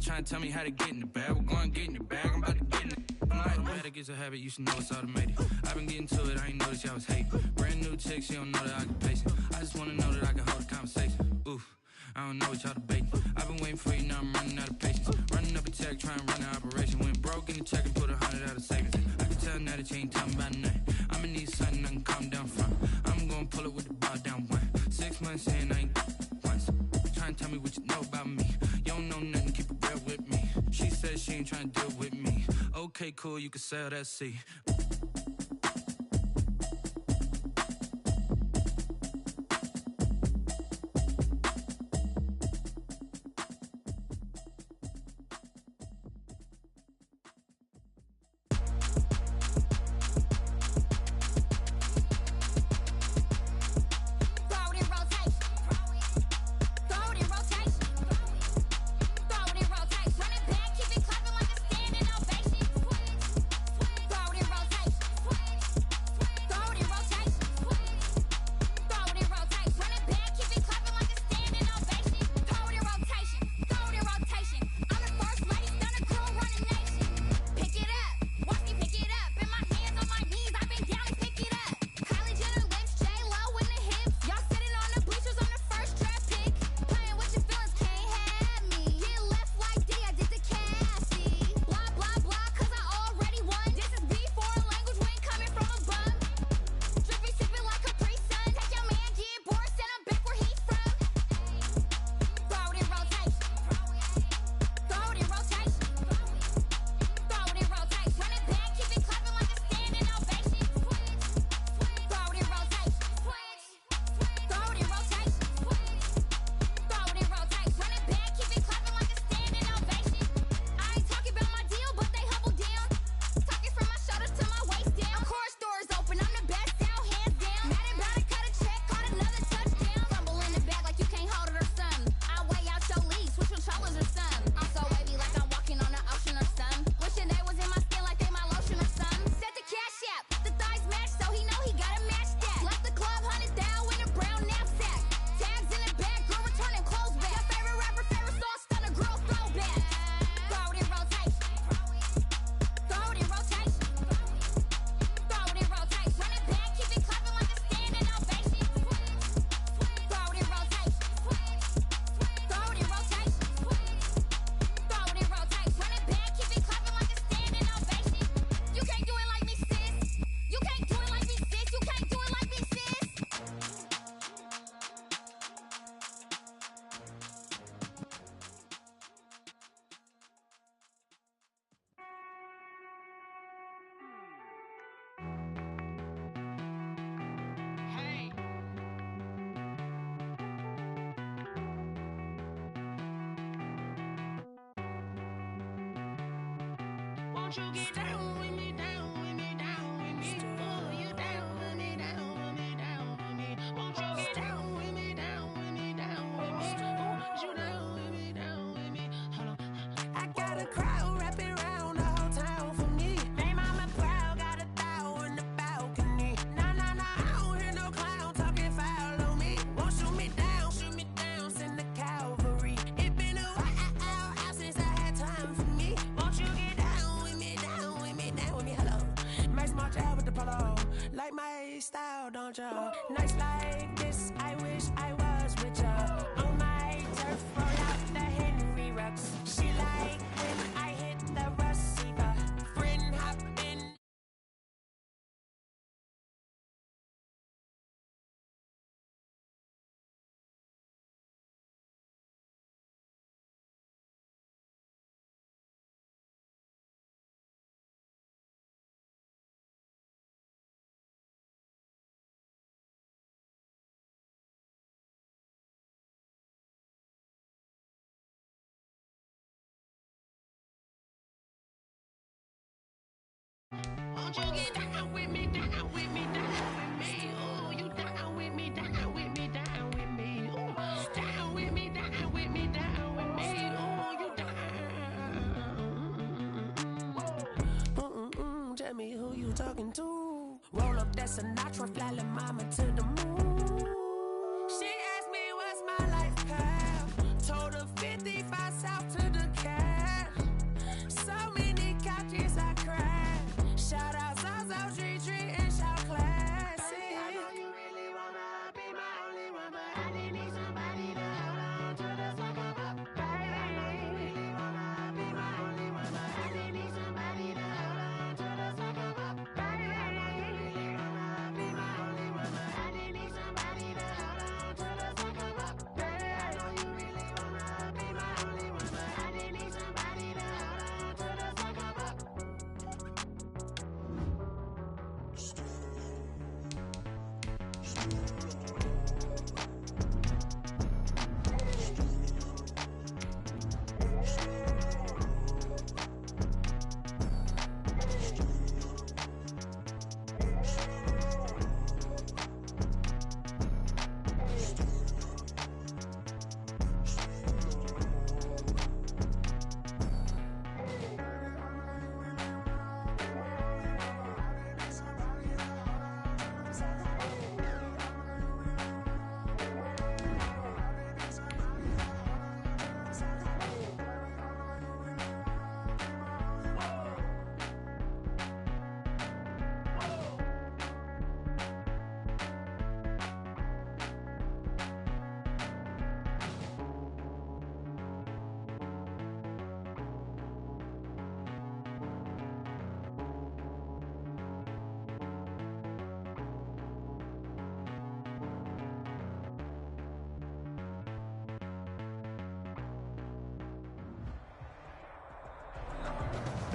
Trying to tell me how to get in the bag. We're going to get in the bag. I'm about to get in it. I'm like, automatic is a habit. You should know it's automated. I've been getting to it. I ain't noticed y'all was hating. Brand new chick. She don't know that I can pace it. I just want to know that I can hold a conversation. Oof. I don't know what y'all debating. I've been waiting for you, now I'm running out of patience. Running up a check, trying to run an operation. Went broke in the check and put 100 out of savings. I can tell now that you ain't talking about nothing. I'ma need something I can calm down from. I'm gonna pull it with the bar down one. 6 months in, I ain't once. Trying to tell me what you know about me. You don't know nothing, keep it real with me. She said she ain't trying to deal with me. Okay, cool, you can sell that seat. Nights like this, I wish I was with ya. On my turf, roll out the Henry Rux. She like when I hit the receiver. Friend hop in. Won't you get down with me, down with me, down with me? Ooh, you down with me, down with me, down with me. Ooh, down with me, down with me, down with me. Ooh, you down. Tell me who you talking to. Roll up that Sinatra, fly la mama to the moon. She asked me what's my life path. Told her 55 south to the cab.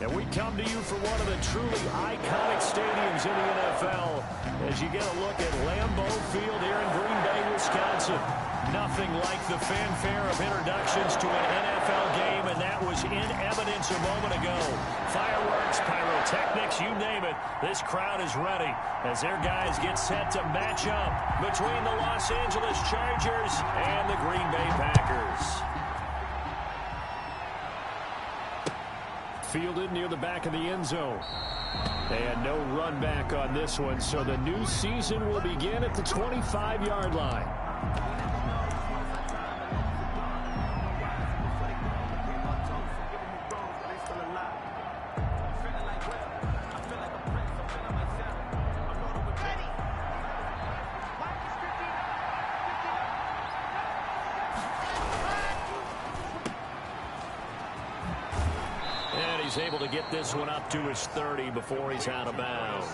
And we come to you from one of the truly iconic stadiums in the NFL as you get a look at Lambeau Field here in Green Bay, Wisconsin. Nothing like the fanfare of introductions to an NFL game, and that was in evidence a moment ago. Fireworks, pyrotechnics, you name it. This crowd is ready as their guys get set to match up between the Los Angeles Chargers and the Green Bay Packers. Fielded near the back of the end zone. And no run back on this one, so the new season will begin at the 25-yard line. Able to get this one up to his 30 before he's out of bounds.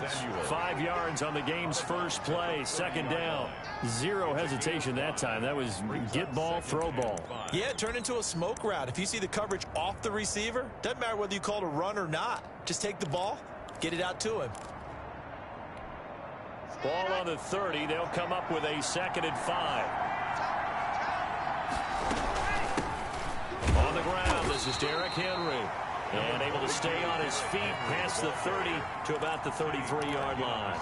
5 yards on the game's first play. Second down. Zero hesitation that time. That was get ball, throw ball. Yeah, it turned into a smoke route. If you see the coverage off the receiver, doesn't matter whether you call it a run or not. Just take the ball, get it out to him. Ball on the 30. They'll come up with a 2nd and 5. On the ground, this is Derrick Henry. And able to stay on his feet past the 30 to about the 33-yard line.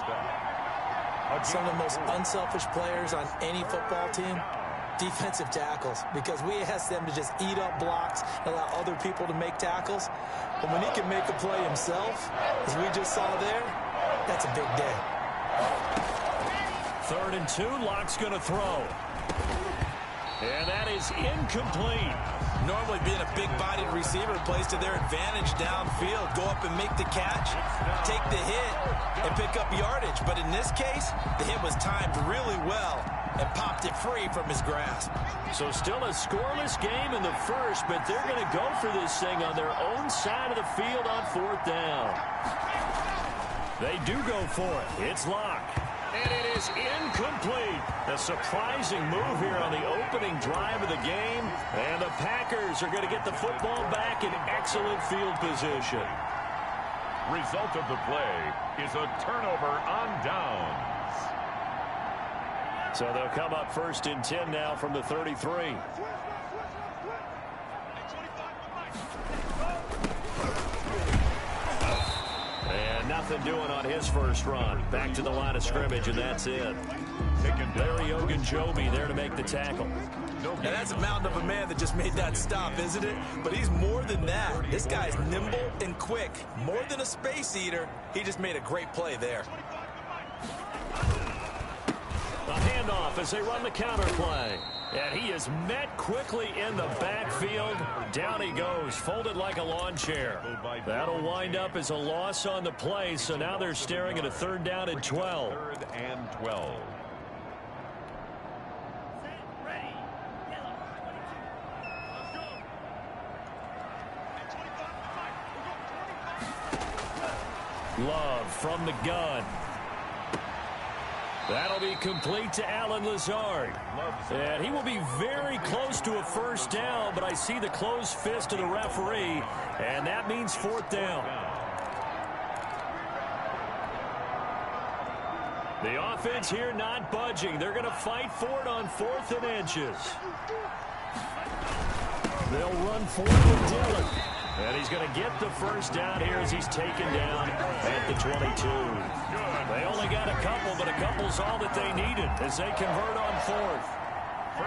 Some of the most unselfish players on any football team, defensive tackles, because we ask them to just eat up blocks, allow other people to make tackles. But when he can make a play himself, as we just saw there, that's a big day. 3rd and 2, Lock's going to throw. And that is incomplete. Normally being a big-bodied receiver plays to their advantage downfield. Go up and make the catch, take the hit, and pick up yardage. But in this case, the hit was timed really well and popped it free from his grasp. So still a scoreless game in the first, but they're going to go for this thing on their own side of the field on 4th down. They do go for it. It's Lock. And it is incomplete. A surprising move here on the opening drive of the game. And the Packers are going to get the football back in excellent field position. Result of the play is a turnover on downs. So they'll come up 1st and 10 now from the 33. Nothing doing on his first run. Back to the line of scrimmage, and that's it. Larry Ogunjobi there to make the tackle. Now that's a mountain of a man that just made that stop, isn't it? But he's more than that. This guy's nimble and quick. More than a space eater. He just made a great play there. A handoff as they run the counter play. And he is met quickly in the backfield. Down he goes, folded like a lawn chair. That'll wind up as a loss on the play, so now they're staring at a 3rd down and 12. 3rd and 12. Love from the gun. That'll be complete to Allen Lazard. And he will be very close to a 1st down, but I see the closed fist of the referee, and that means 4th down. The offense here not budging. They're going to fight for it on 4th and inches. They'll run for it with Dillon. And he's going to get the 1st down here as he's taken down at the 22. They only got a couple, but a couple's all that they needed as they convert on 4th.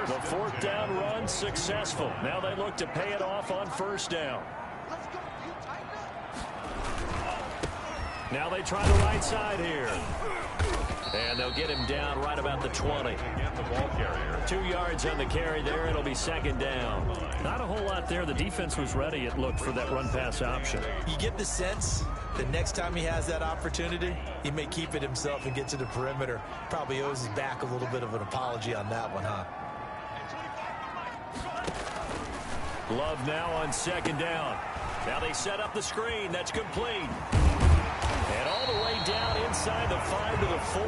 The 4th down run successful. Now they look to pay it off on 1st down. Now they try the right side here. And they'll get him down right about the 20. 2 yards on the carry there. It'll be 2nd down. Not a whole lot there. The defense was ready, it looked, for that run-pass option. You get the sense the next time he has that opportunity, he may keep it himself and get to the perimeter. Probably owes his back a little bit of an apology on that one, huh? Love now on 2nd down. Now they set up the screen. That's complete. And all the way down inside the 5 to the 4.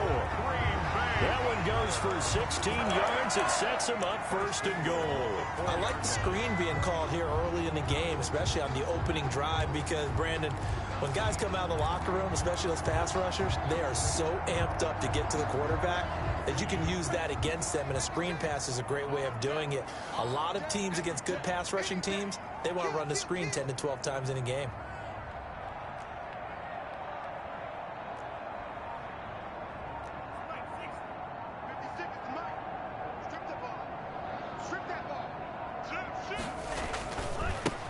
That one goes for 16 yards. It sets him up first and goal. I like the screen being called here early in the game, especially on the opening drive, because, Brandon, when guys come out of the locker room, especially those pass rushers, they are so amped up to get to the quarterback that you can use that against them, and a screen pass is a great way of doing it. A lot of teams against good pass rushing teams, they want to run the screen 10 to 12 times in a game.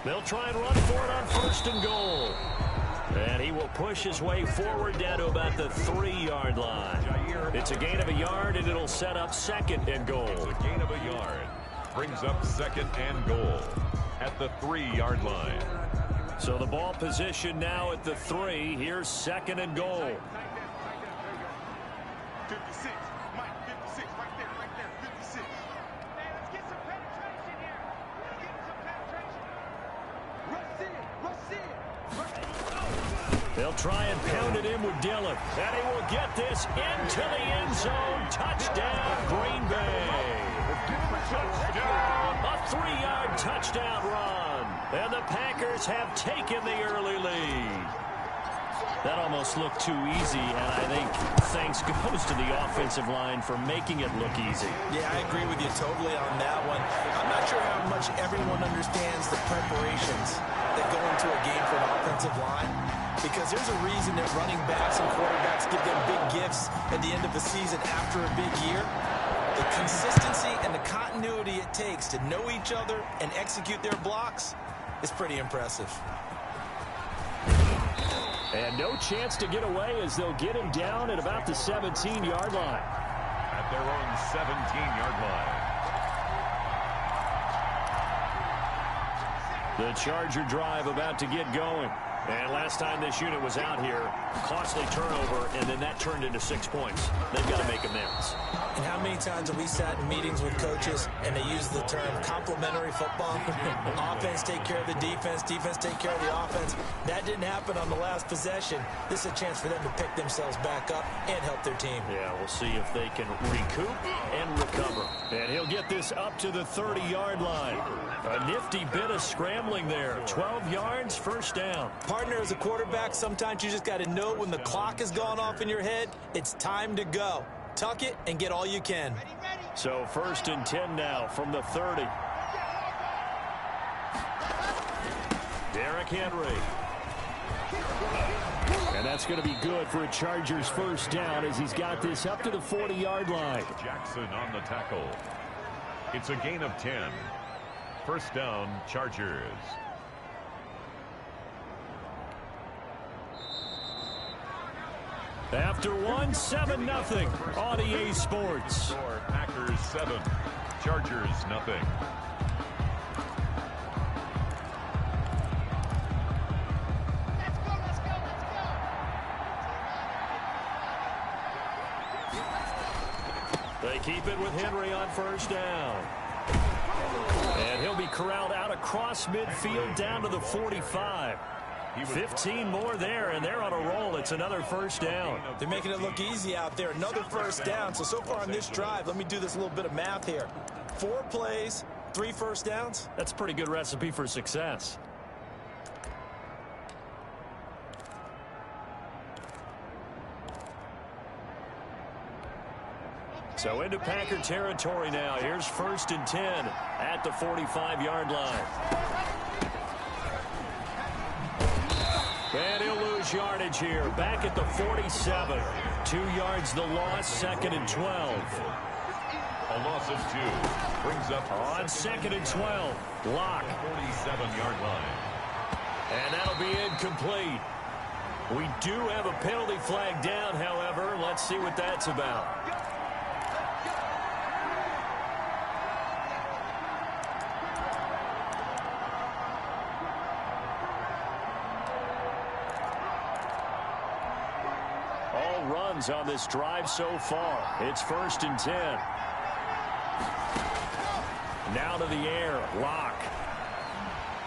They'll try and run for it on first and goal. And he will push his way forward down to about the 3-yard line. It's a gain of a yard, and it'll set up second and goal. It's a gain of a yard. Brings up second and goal at the 3-yard line. So the ball position now at the 3. Here's second and goal. 56. Mike, 56. Right there, 56. Man, let's get some penetration here. Let's get some penetration. Rush in. They'll try and pound it in with Dillon. And he will get this into the end zone. Touchdown, Green Bay. A 3-yard touchdown run. And the Packers have taken the early lead. That almost looked too easy, and I think thanks goes to the offensive line for making it look easy. Yeah, I agree with you totally on that one. I'm not sure how much everyone understands the preparations that go into a game for an offensive line, because there's a reason that running backs and quarterbacks give them big gifts at the end of the season after a big year. The consistency and the continuity it takes to know each other and execute their blocks is pretty impressive. And no chance to get away as they'll get him down at about the 17-yard line. At their own 17-yard line. The Charger drive about to get going. And last time this unit was out here, costly turnover, and then that turned into 6 points. They've got to make amends. And how many times have we sat in meetings with coaches and they use the term complementary football? Offense take care of the defense, defense take care of the offense. That didn't happen on the last possession. This is a chance for them to pick themselves back up and help their team. Yeah, we'll see if they can recoup and recover. And he'll get this up to the 30-yard line. A nifty bit of scrambling there. 12 yards, first down. Partner, as a quarterback, sometimes you just got to know when the clock has gone off in your head, it's time to go. Tuck it and get all you can. So first and 10 now from the 30. Derrick Henry. And that's going to be good for a Chargers first down as he's got this up to the 40-yard line. Jackson on the tackle. It's a gain of 10. First down, Chargers. After one, 7-0 on EA Sports. Score, Packers 7, Chargers nothing. They keep it with Henry on first down. And he'll be corralled out across midfield down to the 45. 15 more there, and they're on a roll. It's another first down. They're making it look easy out there. Another first down. So far on this drive, let me do this little bit of math here. 4 plays, 3 first downs. That's a pretty good recipe for success. So into Packer territory now. Here's first and 10 at the 45-yard line. And he'll lose yardage here. Back at the 47. 2 yards the loss, second and 12. A loss of 2. Brings up on second and 12. Lock. 47-yard line. And that'll be incomplete. We do have a penalty flag down, however. Let's see what that's about. Runs on this drive so far. It's first and 10. Now to the air. Lock.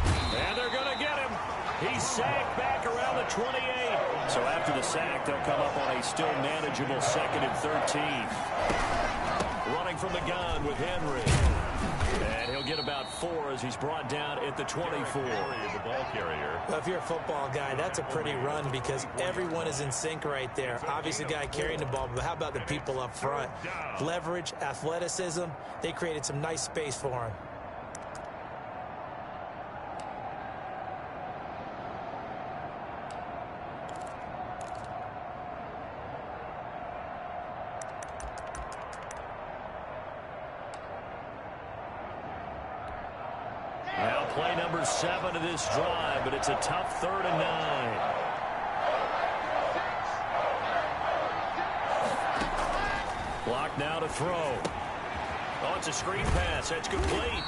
And they're going to get him. He's sacked back around the 28. So after the sack, they'll come up on a still manageable 2nd and 13. Running from the gun with Henry. And he'll get about 4 as he's brought down at the 24. The ball carrier. Well, if you're a football guy, that's a pretty run because everyone is in sync right there. Obviously, the guy carrying the ball, but how about the people up front? Leverage, athleticism, they created some nice space for him. Play number 7 of this drive, but it's a tough 3rd and 9. Block now to throw. Oh, it's a screen pass. That's complete.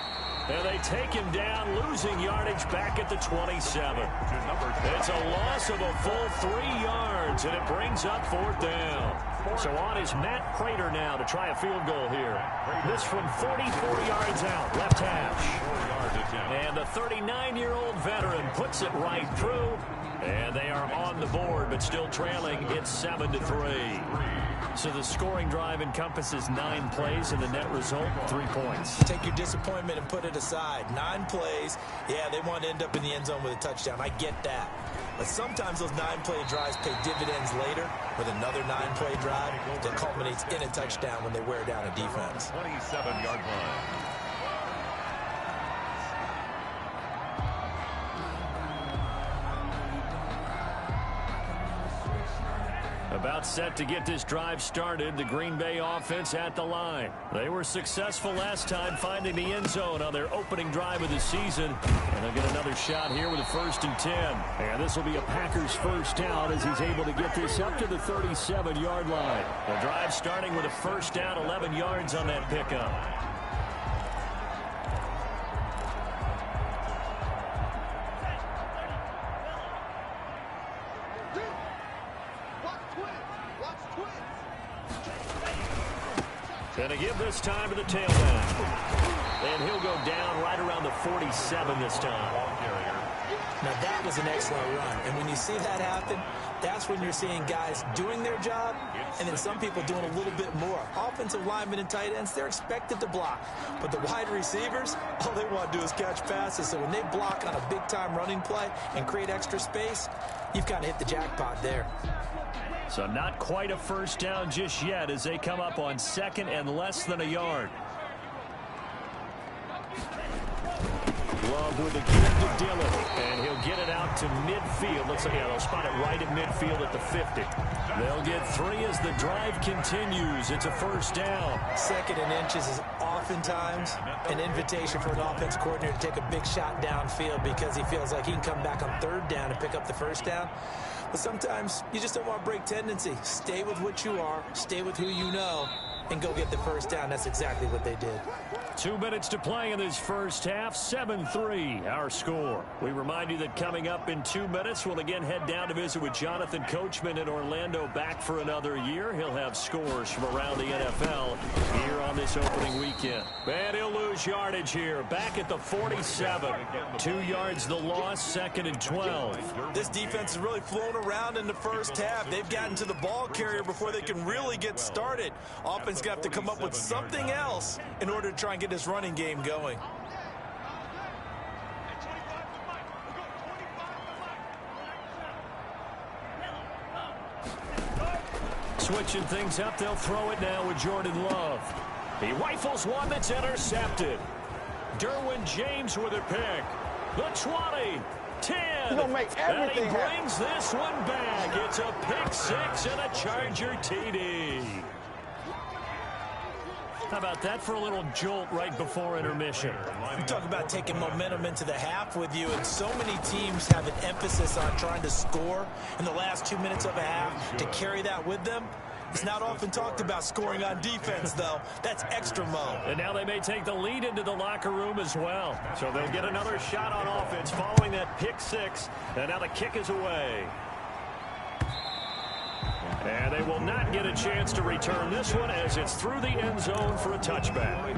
And they take him down, losing yardage back at the 27. It's a loss of a full 3 yards, and it brings up 4th down. So on is Matt Prater now to try a field goal here. This from 44 yards out, left hash. And the 39-year-old veteran puts it right through. And they are on the board, but still trailing. It's 7-3. So the scoring drive encompasses 9 plays, and the net result, 3 points. Take your disappointment and put it aside. 9 plays. Yeah, they want to end up in the end zone with a touchdown. I get that. But sometimes those 9-play drives pay dividends later with another 9-play drive that culminates in a touchdown when they wear down a defense. 27-yard line. About set to get this drive started, the Green Bay offense at the line. They were successful last time finding the end zone on their opening drive of the season. And they'll get another shot here with a 1st and 10. And this will be a Packers first down as he's able to get this up to the 37-yard line. The drive starting with a 1st down, 11 yards on that pickup. And a give this time to the tailback. And he'll go down right around the 47 this time. Now that was an excellent run. And when you see that happen, that's when you're seeing guys doing their job and then some people doing a little bit more. Offensive linemen and tight ends, they're expected to block. But the wide receivers, all they want to do is catch passes. So when they block on a big-time running play and create extra space, you've kind of hit the jackpot there. So not quite a 1st down just yet as they come up on 2nd and less than a yard. Love with the give to Dillon, and he'll get it out to midfield. Looks like they'll spot it right at midfield at the 50. They'll get 3 as the drive continues. It's a 1st down. 2nd and inches is oftentimes an invitation for an offense coordinator to take a big shot downfield because he feels like he can come back on 3rd down and pick up the 1st down. But sometimes you just don't want to break tendency. Stay with what you are, stay with who you know, and go get the 1st down. That's exactly what they did. 2 minutes to play in this first half. 7-3 our score. We remind you that coming up in 2 minutes, we'll again head down to visit with Jonathan Coachman in Orlando, back for another year. He'll have scores from around the NFL here on this opening weekend. And he'll lose yardage here, back at the 47. 2 yards the loss, 2nd and 12. This defense is really flown around in the first half. They've gotten to the ball carrier before they can really get started. Offense got to come up with something else in order to try and get this running game going. Switching things up, they'll throw it now with Jordan Love. He rifles one that's intercepted. Derwin James with a pick. The 20, 10, and he brings this one back. It's a pick 6 and a Charger TD. How about that for a little jolt right before intermission? You talk about taking momentum into the half with you, and so many teams have an emphasis on trying to score in the last 2 minutes of a half to carry that with them. It's not often talked about scoring on defense, though. That's extra mode. And now they may take the lead into the locker room as well. So they'll get another shot on offense following that pick 6. And now the kick is away. And they will not get a chance to return this one as it's through the end zone for a touchback.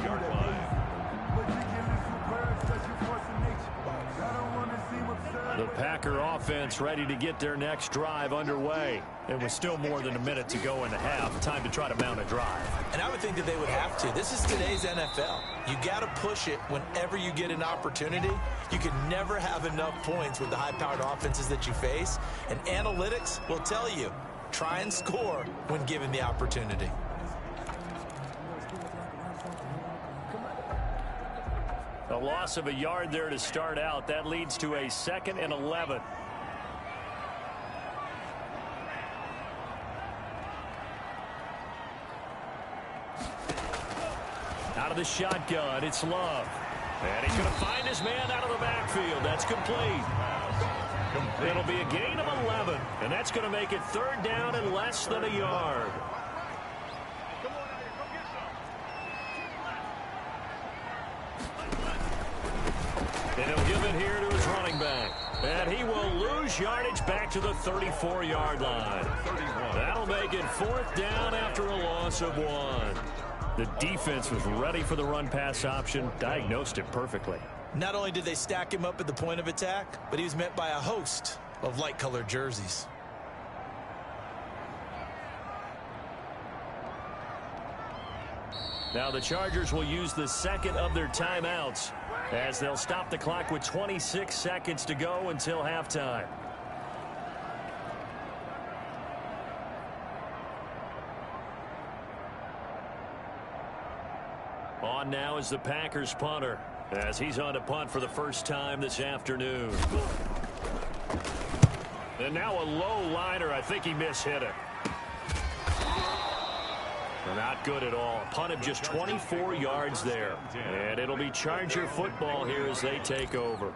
The Packer offense ready to get their next drive underway. It was still more than a minute to go in the half. Time to try to mount a drive. And I would think that they would have to. This is today's NFL. You got to push it whenever you get an opportunity. You can never have enough points with the high-powered offenses that you face. And analytics will tell you, try and score when given the opportunity. A loss of a yard there to start out. That leads to a 2nd and 11. Out of the shotgun, it's Love. And he's going to find his man out of the backfield. That's complete. It'll be a gain of 11, and that's going to make it 3rd down and less than a yard. And he'll give it here to his running back. And he will lose yardage back to the 34-yard line. That'll make it 4th down after a loss of 1. The defense was ready for the run-pass option, diagnosed it perfectly. Not only did they stack him up at the point of attack, but he was met by a host of light-colored jerseys. Now the Chargers will use the 2nd of their timeouts as they'll stop the clock with 26 seconds to go until halftime. On now is the Packers punter as he's on to punt for the first time this afternoon. And now a low liner. I think he mishit it. Not good at all. Punt of just 24 yards there. And it'll be Charger football here as they take over.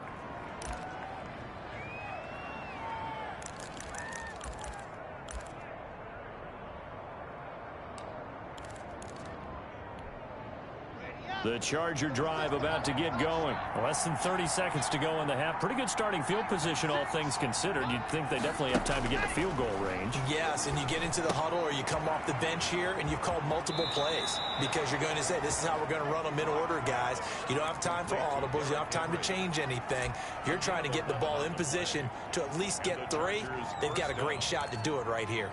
The Charger drive about to get going. Less than 30 seconds to go in the half. Pretty good starting field position, all things considered. You'd think they definitely have time to get to field goal range. Yes, and you get into the huddle or you come off the bench here and you've called multiple plays because you're going to say, this is how we're going to run them in order, guys. You don't have time for audibles. You don't have time to change anything. You're trying to get the ball in position to at least get 3. They've got a great shot to do it right here.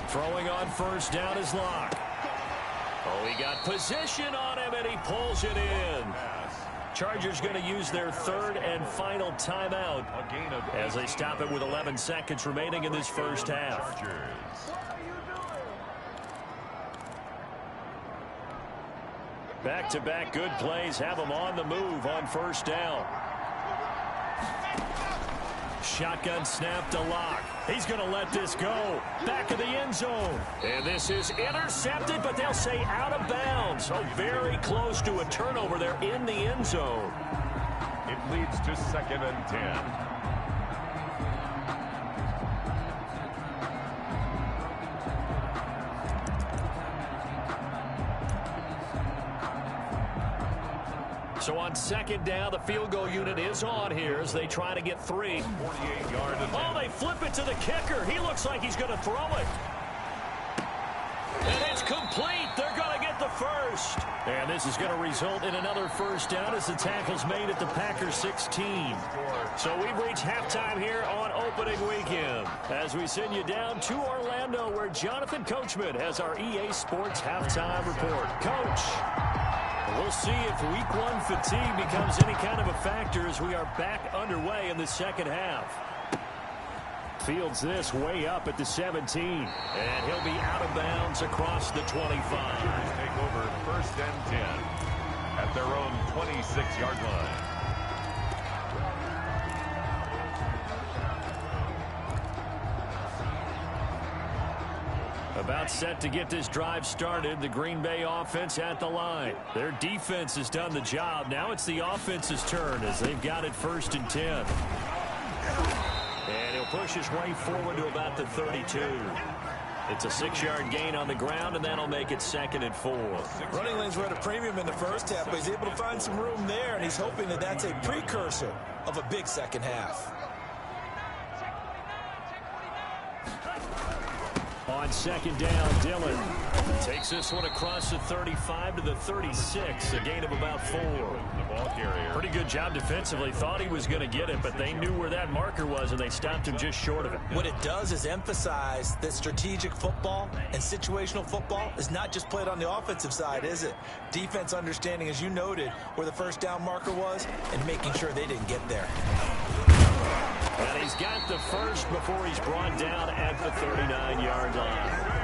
Throwing on first down is Locke. Oh, he got position on him, and he pulls it in. Chargers going to use their 3rd and final timeout as they stop it with 11 seconds remaining in this first half. Back-to-back good plays have them on the move on first down. Shotgun snap to Locke. He's going to let this go. Back of the end zone. And this is intercepted, but they'll say out of bounds. So very close to a turnover there in the end zone. It leads to 2nd and 10. So on 2nd down, the field goal unit is on here as they try to get 3. 48-yard attempt. Oh, they flip it to the kicker. He looks like he's going to throw it. And it's complete. They're going to get the first. And this is going to result in another first down as the tackle's made at the Packers 16. So we've reached halftime here on opening weekend as we send you down to Orlando where Jonathan Coachman has our EA Sports halftime report. Coach, we'll see if week 1 fatigue becomes any kind of a factor as we are back underway in the second half. Fields this way up at the 17. And he'll be out of bounds across the 25. Take over 1st and 10 at their own 26-yard line. About set to get this drive started, the Green Bay offense at the line. Their defense has done the job. Now it's the offense's turn as they've got it 1st and 10. And he'll push his way forward to about the 32. It's a 6-yard gain on the ground, and that'll make it 2nd and 4. Running lanes were at a premium in the first half, but he's able to find some room there, and he's hoping that that's a precursor of a big second half. On second down, Dillon takes this one across the 35 to the 36, a gain of about 4. The ball carrier. Pretty good job defensively. Thought he was going to get it, but they knew where that marker was, and they stopped him just short of it. What it does is emphasize that strategic football and situational football is not just played on the offensive side, is it? Defense understanding, as you noted, where the first down marker was and making sure they didn't get there. And he's got the first before he's brought down at the 39-yard line.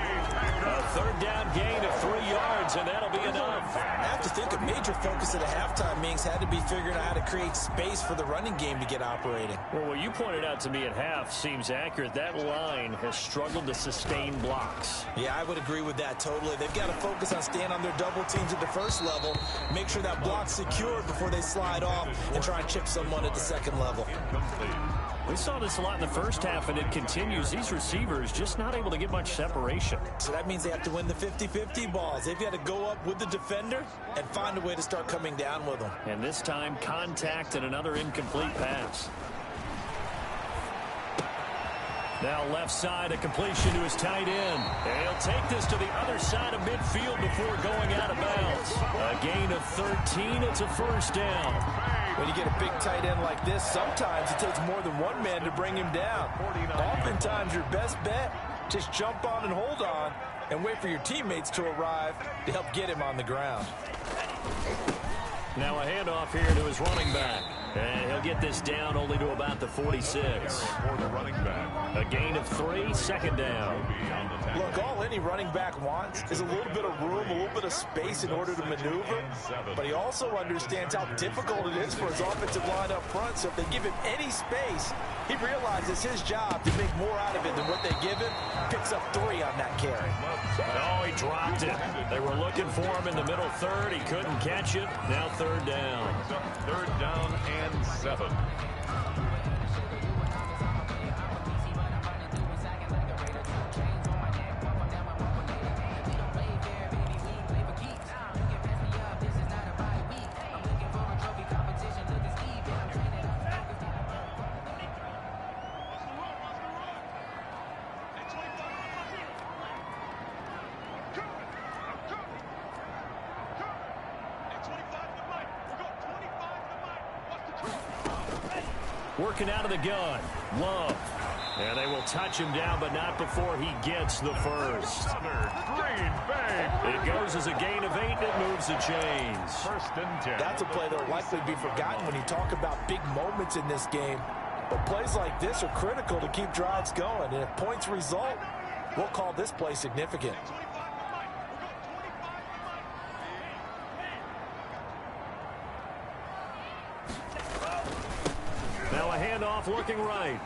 A third down gain of 3 yards, and that'll be enough. I have to think a major focus of the halftime meetings had to be figuring out how to create space for the running game to get operating. Well, what you pointed out to me at half seems accurate. That line has struggled to sustain blocks. Yeah, I would agree with that totally. They've got to focus on staying on their double teams at the first level, make sure that block's secured before they slide off and try and chip someone at the second level. We saw this a lot in the first half, and it continues. These receivers just not able to get much separation. So that means they have to win the 50-50 balls. They've got to go up with the defender and find a way to start coming down with them. And this time, contact and another incomplete pass. Now left side, a completion to his tight end. And he'll take this to the other side of midfield before going out of bounds. A gain of 13. It's a first down. When you get a big tight end like this, sometimes it takes more than one man to bring him down. Oftentimes, your best bet, just jump on and hold on and wait for your teammates to arrive to help get him on the ground. Now a handoff here to his running back. And he'll get this down only to about the 46. For the running back. A gain of 3, second down. Look, all any running back wants is a little bit of room, a little bit of space in order to maneuver. But he also understands how difficult it is for his offensive line up front. So if they give him any space, he realizes his job to make more out of it than what they give him. Picks up 3 on that carry. Oh, he dropped it. They were looking for him in the middle third. He couldn't catch it. Now third down. Third down and 7. Working out of the gun. Love. And they will touch him down, but not before he gets the first. Green Bay. It goes as a gain of 8, and it moves the chains. First and 10. That's a play that will likely be forgotten when you talk about big moments in this game. But plays like this are critical to keep drives going. And if points result, we'll call this play significant. Now a handoff looking right.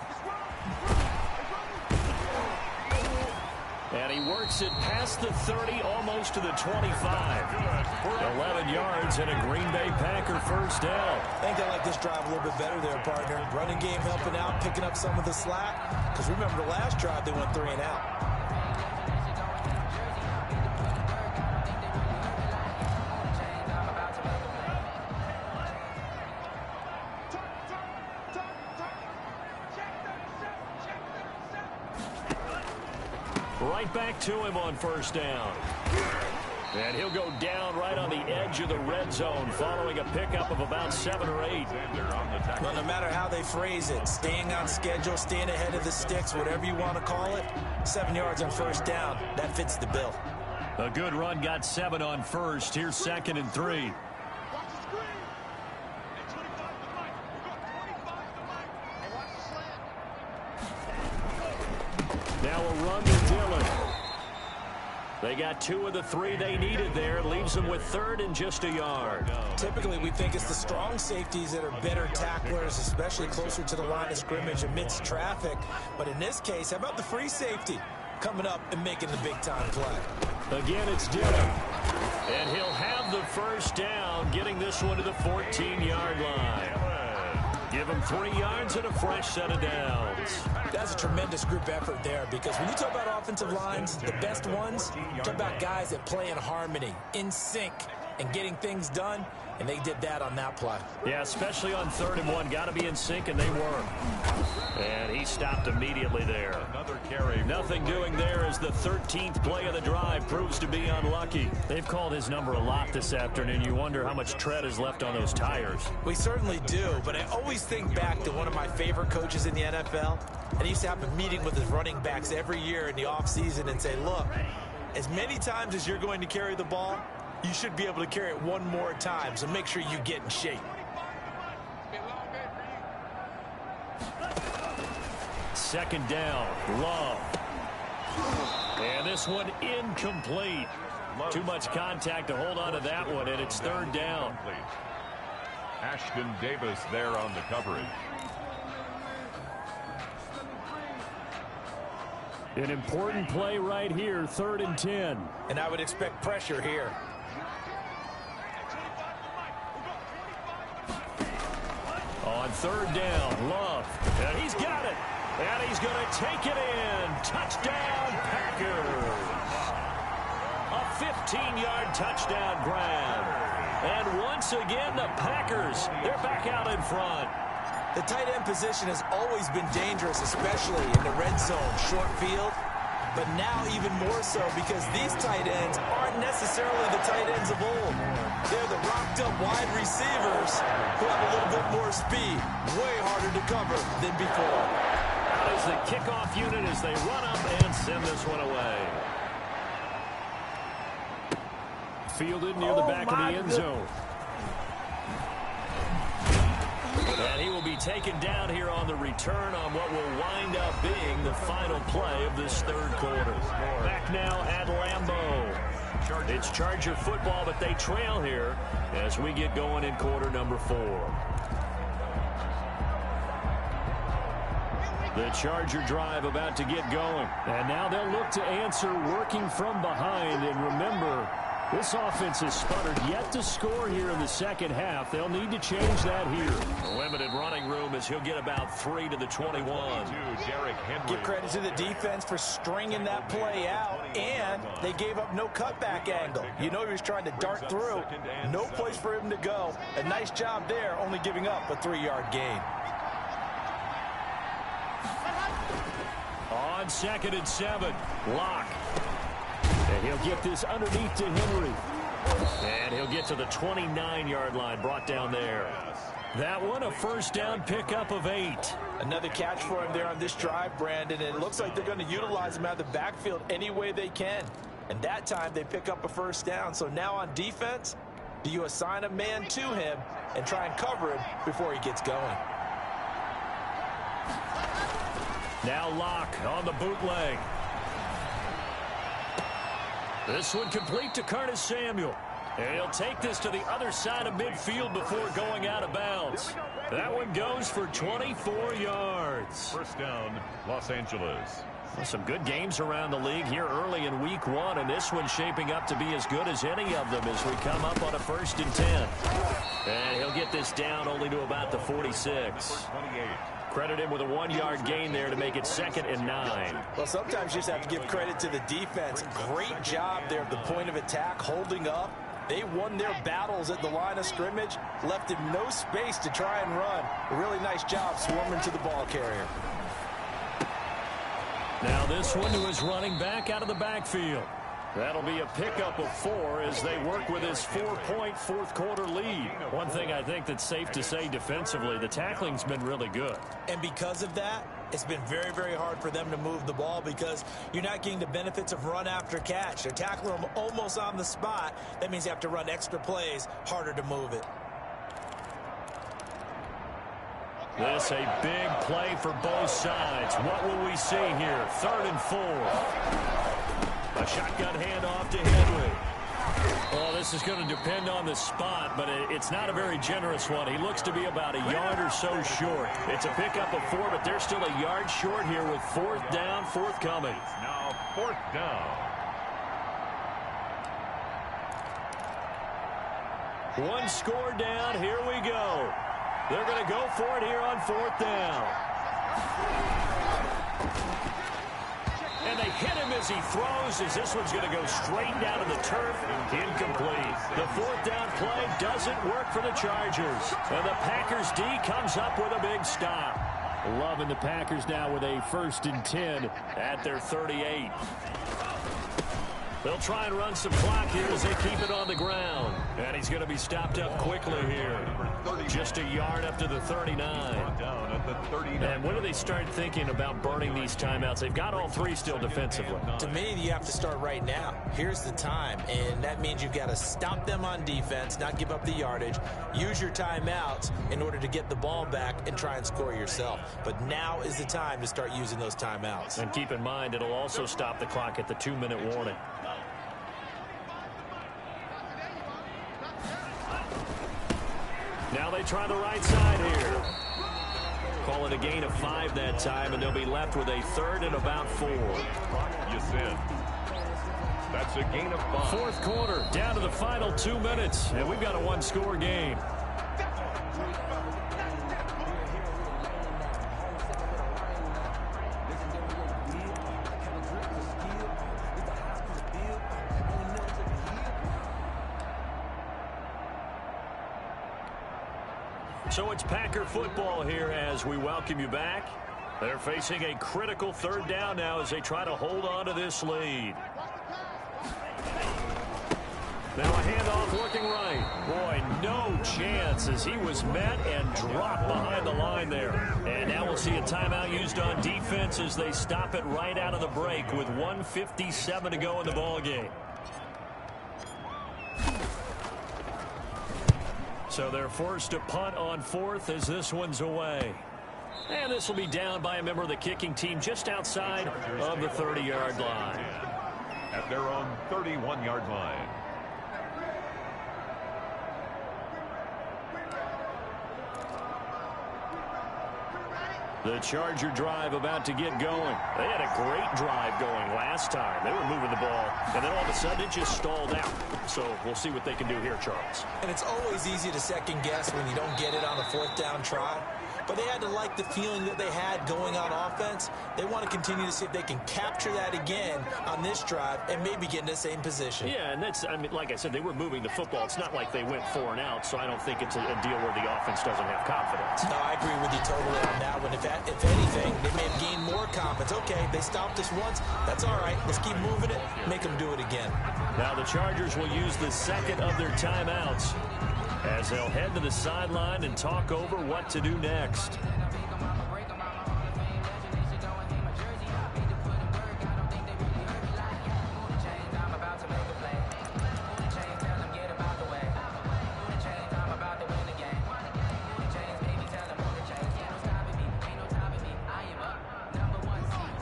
And he works it past the 30, almost to the 25. 11 yards and a Green Bay Packer first down. I think they like this drive a little bit better there, partner. Running game helping out, picking up some of the slack. Because remember the last drive, they went 3 and out. Right back to him on first down. And he'll go down right on the edge of the red zone following a pickup of about 7 or 8. Well, no matter how they phrase it, staying on schedule, staying ahead of the sticks, whatever you want to call it, 7 yards on first down, that fits the bill. A good run got 7 on first. Here's 2nd and 3. Now a run to Dillon. They got 2 of the 3 they needed there. Leaves them with 3rd and just a yard. Typically, we think it's the strong safeties that are better tacklers, especially closer to the line of scrimmage amidst traffic. But in this case, how about the free safety coming up and making the big-time play? Again, it's Dillon. And he'll have the first down, getting this one to the 14-yard line. Give him 3 yards and a fresh set of downs. That's a tremendous group effort there, because when you talk about offensive lines, the best ones, you talk about guys that play in harmony, in sync, and getting things done, and they did that on that play. Yeah, especially on 3rd and 1. Got to be in sync, and they were. And he he stopped immediately there. Another carry. Nothing doing there as the 13th play of the drive proves to be unlucky. They've called his number a lot this afternoon. You wonder how much tread is left on those tires. We certainly do, but I always think back to one of my favorite coaches in the NFL, and he used to have a meeting with his running backs every year in the offseason and say, look, as many times as you're going to carry the ball, you should be able to carry it one more time, so make sure you get in shape. Second down, Love. And this one incomplete. Too much contact to hold on to that one, and it's third down. Ashton Davis there on the coverage. An important play right here, 3rd and 10. And I would expect pressure here. On 3rd down, Love. And he's got it. And he's going to take it in. Touchdown, Packers. A 15-yard touchdown grab. And once again, the Packers, they're back out in front. The tight end position has always been dangerous, especially in the red zone, short field. But now even more so because these tight ends aren't necessarily the tight ends of old. They're the rocked-up wide receivers who have a little bit more speed. Way harder to cover than before. Out is the kickoff unit as they run up and send this one away. Fielded near the back of the end zone. And he will be taken down here on the return on what will wind up being the final play of this third quarter. Back now at Lambeau. It's Charger football, but they trail here as we get going in quarter number 4. The Charger drive about to get going. And now they'll look to answer working from behind. And remember, this offense has sputtered yet to score here in the second half. They'll need to change that here. Limited running room as he'll get about 3 to the 21. Give credit to the defense for stringing that play out, and they gave up no cutback angle. You know he was trying to dart through. No place for him to go. A nice job there, only giving up a 3-yard gain. On 2nd and 7, Locke. And he'll get this underneath to Henry. And he'll get to the 29-yard line, brought down there. That one, a first down pickup of 8. Another catch for him there on this drive, Brandon. And it looks like they're going to utilize him out of the backfield any way they can. And that time they pick up a first down. So now on defense, do you assign a man to him and try and cover him before he gets going? Now Locke on the bootleg. This one complete to Curtis Samuel. And he'll take this to the other side of midfield before going out of bounds. That one goes for 24 yards. First down, Los Angeles. Well, some good games around the league here early in week 1, and this one's shaping up to be as good as any of them as we come up on a 1st and 10. And he'll get this down only to about the 46. Credit him with a 1-yard gain there to make it 2nd and 9. Well, sometimes you just have to give credit to the defense. Great job there at the point of attack, holding up. They won their battles at the line of scrimmage, left him no space to try and run. A really nice job swarming to the ball carrier. Now this one to his running back out of the backfield. That'll be a pickup of 4 as they work with his 4-point fourth-quarter lead. One thing I think that's safe to say defensively, the tackling's been really good. And because of that, it's been very, very hard for them to move the ball because you're not getting the benefits of run after catch. They're tackling them almost on the spot. That means you have to run extra plays, harder to move it. This a big play for both sides. What will we see here? 3rd and 4. A shotgun handoff to Henry. Well, this is going to depend on the spot, but it's not a very generous one. He looks to be about a yard or so short. It's a pickup of 4, but they're still a yard short here with 4th down forthcoming. Now 4th down. One score down. Here we go. They're going to go for it here on 4th down. And they hit him as he throws, as this one's going to go straight down to the turf. Incomplete. The 4th down play doesn't work for the Chargers. And the Packers D comes up with a big stop. Loving the Packers now with a 1st and 10 at their 38. They'll try and run some clock here as they keep it on the ground. And he's going to be stopped up quickly here. Just a yard up to the 39. And when do they start thinking about burning these timeouts? They've got all 3 still defensively. To me, you have to start right now. Here's the time, and that means you've got to stop them on defense, not give up the yardage, use your timeouts in order to get the ball back and try and score yourself. But now is the time to start using those timeouts. And keep in mind, it'll also stop the clock at the 2-minute warning. Now they try the right side here. Call it a gain of 5 that time, and they'll be left with a 3rd and about 4. You said. That's a gain of 5. 4th quarter, down to the final 2 minutes, and we've got a 1-score game. So it's Packer football here as we welcome you back. They're facing a critical 3rd down now as they try to hold on to this lead. Now a handoff looking right. Boy, no chance as he was met and dropped behind the line there. And now we'll see a timeout used on defense as they stop it right out of the break with 1:57 to go in the ballgame. So they're forced to punt on 4th as this one's away. And this will be down by a member of the kicking team just outside of the 30-yard line. At their own 31-yard line. The Charger drive about to get going. They had a great drive going last time. They were moving the ball, and then all of a sudden it just stalled out. So we'll see what they can do here, Charles. And it's always easy to second guess when you don't get it on a 4th down try. But they had to like the feeling that they had going on offense. They want to continue to see if they can capture that again on this drive and maybe get in the same position. Yeah, and that's, I mean, like I said, they were moving the football. It's not like they went 4 and out, so I don't think it's a deal where the offense doesn't have confidence. No, I agree with you totally on that one. If anything, they may have gained more confidence. Okay, they stopped us once. That's all right. Let's keep moving it. Make them do it again. Now the Chargers will use the 2nd of their timeouts as they'll head to the sideline and talk over what to do next.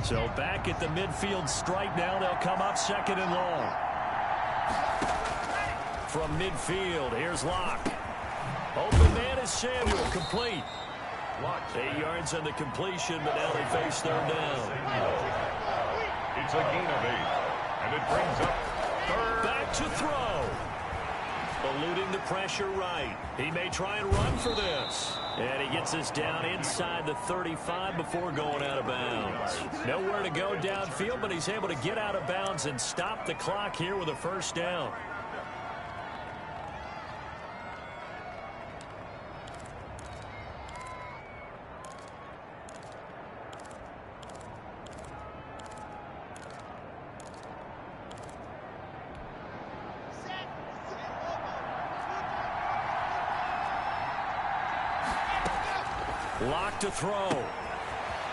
So back at the midfield stripe now, they'll come up 2nd and long. From midfield, here's Locke. Open man is Samuel, complete. 8 yards on the completion, but now they face 3rd down. It's a gain of 8, and it brings up 3rd. Back to throw. Eluding the pressure right. He may try and run for this. And he gets this down inside the 35 before going out of bounds. Nowhere to go downfield, but he's able to get out of bounds and stop the clock here with a 1st down. Lock to throw.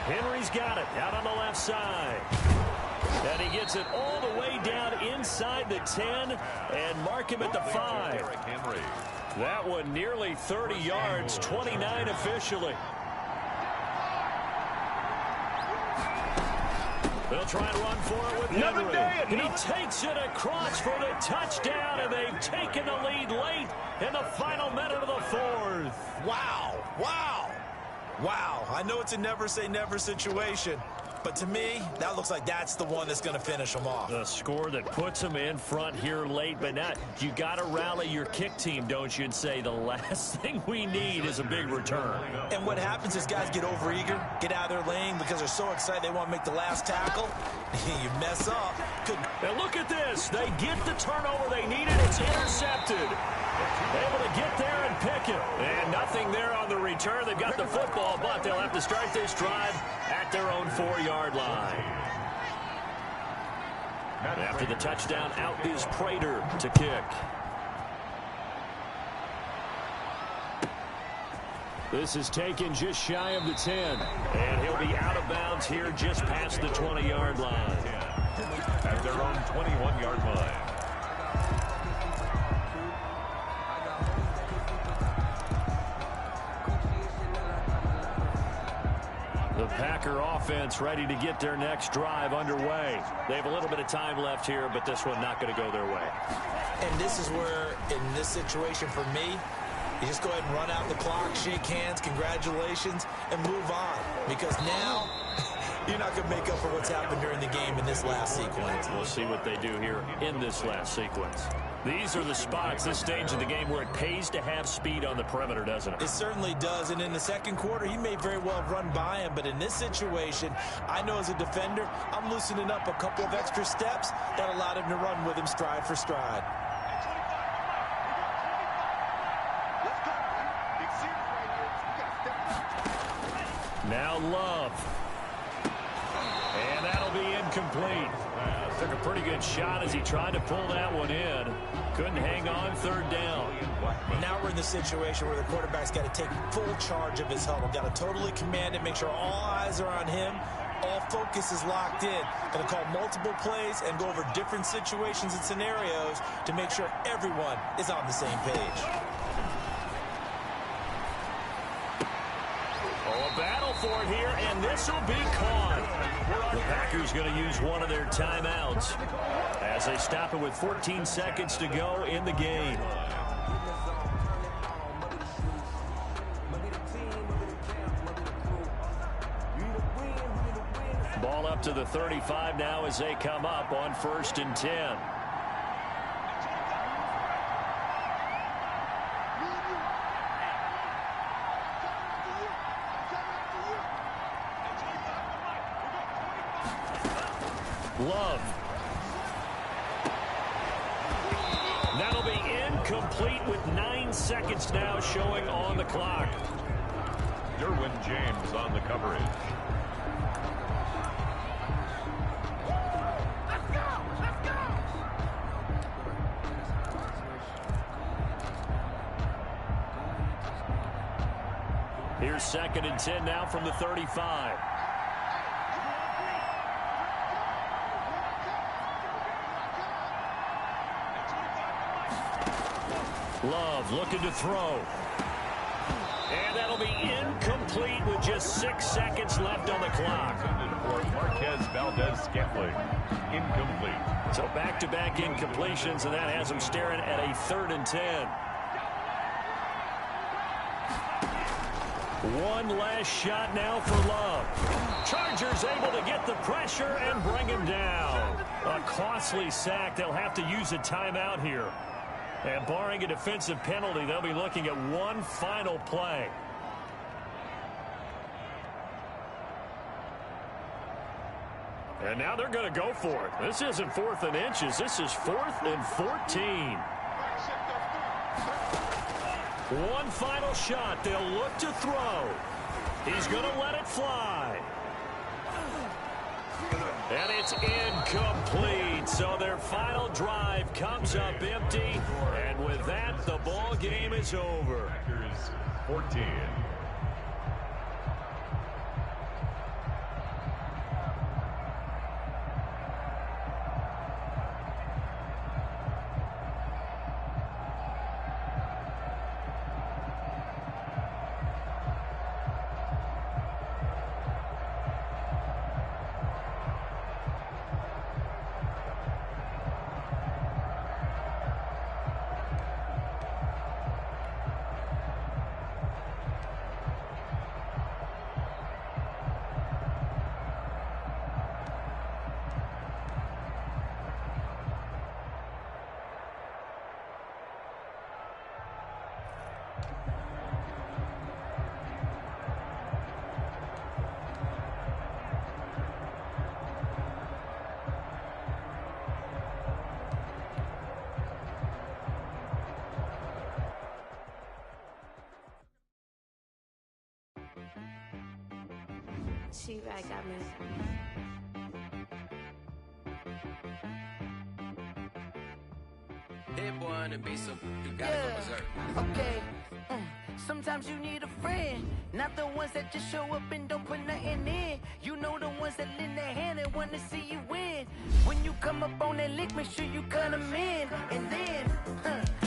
Henry's got it out on the left side. And he gets it all the way down inside the 10 and mark him at the 5. That one nearly 30 yards, 29 officially. They'll try and run for it with Henry. And he takes it across for the touchdown, and they've taken the lead late in the final minute of the 4th. Wow. Wow. Wow, I know it's a never-say-never situation, but to me, that looks like that's the one that's going to finish them off. The score that puts them in front here late, but now you got to rally your kick team, don't you, and say the last thing we need is a big return. And what happens is guys get overeager, get out of their lane because they're so excited they want to make the last tackle. You mess up. Now look at this. They get the turnover they needed. It's intercepted. Able to get there and pick it. And nothing there on the return. They've got the football, but they'll have to start this drive at their own 4-yard line. After the touchdown, out is Prater to kick. This is taken just shy of the 10. And he'll be out of bounds here just past the 20-yard line. At their own 21-yard line. The Packer offense ready to get their next drive underway. They have a little bit of time left here, but this one not going to go their way. And this is where, in this situation for me, you just go ahead and run out the clock, shake hands, congratulations, and move on. Because now, you're not going to make up for what's happened during the game in this last sequence. We'll see what they do here in this last sequence. These are the spots, this stage of the game, where it pays to have speed on the perimeter, doesn't it? It certainly does. And in the second quarter, he may very well run by him. But in this situation, I know as a defender, I'm loosening up a couple of extra steps that allowed him to run with him stride for stride. Now Love. And that'll be incomplete. Took a pretty good shot as he tried to pull that one in. Couldn't hang on, third down. Now we're in the situation where the quarterback's got to take full charge of his huddle. Got to totally command it, make sure all eyes are on him. All focus is locked in. Going to call multiple plays and go over different situations and scenarios to make sure everyone is on the same page. Oh, a battle for it here, and this will be caught. The Packers going to use one of their timeouts as they stop it with 14 seconds to go in the game. Ball up to the 35 now as they come up on 1st and 10. Love. That'll be incomplete with 9 seconds now showing on the clock. Derwin James on the coverage. Here's 2nd and 10 now from the 35. Love looking to throw. And that'll be incomplete with just 6 seconds left on the clock. For Marquez Valdez-Scantling. Incomplete. So back-to-back incompletions, and that has them staring at a 3rd and 10. One last shot now for Love. Chargers able to get the pressure and bring him down. A costly sack. They'll have to use a timeout here. And barring a defensive penalty, they'll be looking at one final play. And now they're going to go for it. This isn't 4th and inches. This is 4th and 14. One final shot. They'll look to throw. He's going to let it fly. And it's incomplete. So their final drive comes up empty. And with that, the ball game is over. Packers 14. She right got me. Hit one and be some. You gotta go berserk. Okay. Sometimes you need a friend, not the ones that just show up and don't put nothing in. You know the ones that lend their hand and want to see you win. When you come up on that lick, make sure you cut them in. And then,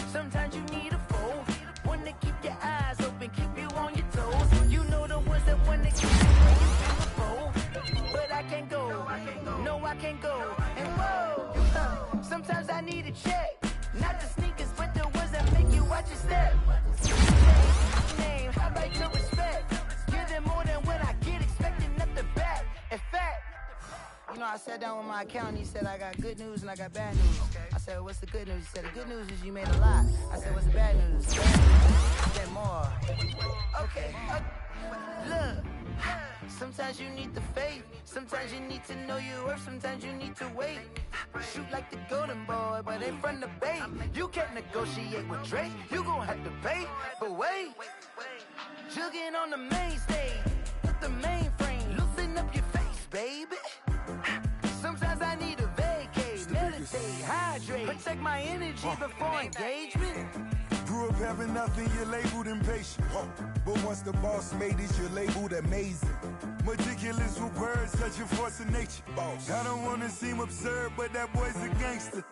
sometimes you need a foe, one to keep your eyes open, keep you on your toes. You know the ones that want to keep you where you been before. But I can't go, no I can't go. And whoa, sometimes I need a check, not the sneakers, but the ones that make you watch your step. Name, how about your respect? Give them more than what I get, expecting nothing back. In fact, you know, I sat down with my accountant. He said I got good news and I got bad news. I said, what's the good news? He said, the good news is you made a lot. I said, what's the bad news? The bad news is you get more. Okay. Look, sometimes you need the faith. Sometimes you need to know your worth. Sometimes you need to wait. Shoot like the golden boy, but ain't from the bay. You can't negotiate with Drake. You gon' have to pay. But wait, jugging on the main stage with the mainframe. Loosen up your face, baby. Sometimes I need a vacate, meditate, hydrate, protect my energy before engagement. Grew up having nothing, you're labeled impatient. But once the boss made it, you're labeled amazing. Meticulous with words, such a force of nature. I don't wanna seem absurd, but that boy's a gangster.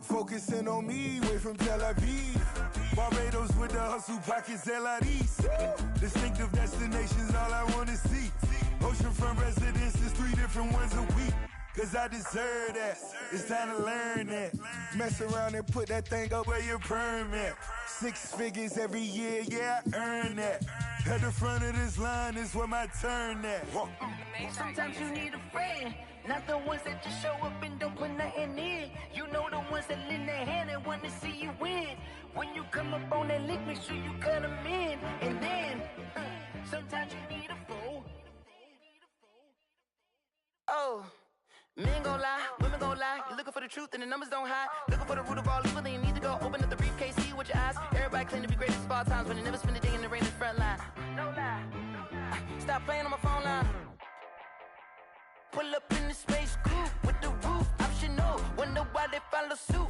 Focusing on me, way from Tel Aviv. Barbados with the hustle pockets, LIDs. Distinctive destinations, all I wanna see. Oceanfront residences, 3 different ones a week. Cause I deserve that, it's time to learn that. Mess around and put that thing up where your permit. 6 figures every year, yeah, I earn that. At the front of this line is where my turn at. Sometimes you need a friend, not the ones that just show up and don't put nothing in. You know the ones that lend their hand and want to see you win. When you come up on that lick, make sure you cut them in. And then, sometimes you need a fool. Oh. Men gon' lie, women gon' lie. You're looking for the truth and the numbers don't hide. Looking for the root of all evil, then you need to go open up the briefcase, see with your eyes. Everybody claim to be greatest of all times, but they never spend a day in the rain in the front line. No lie. Stop playing on my phone line. Pull up in the space coupe with the roof optional. Wonder why they follow suit.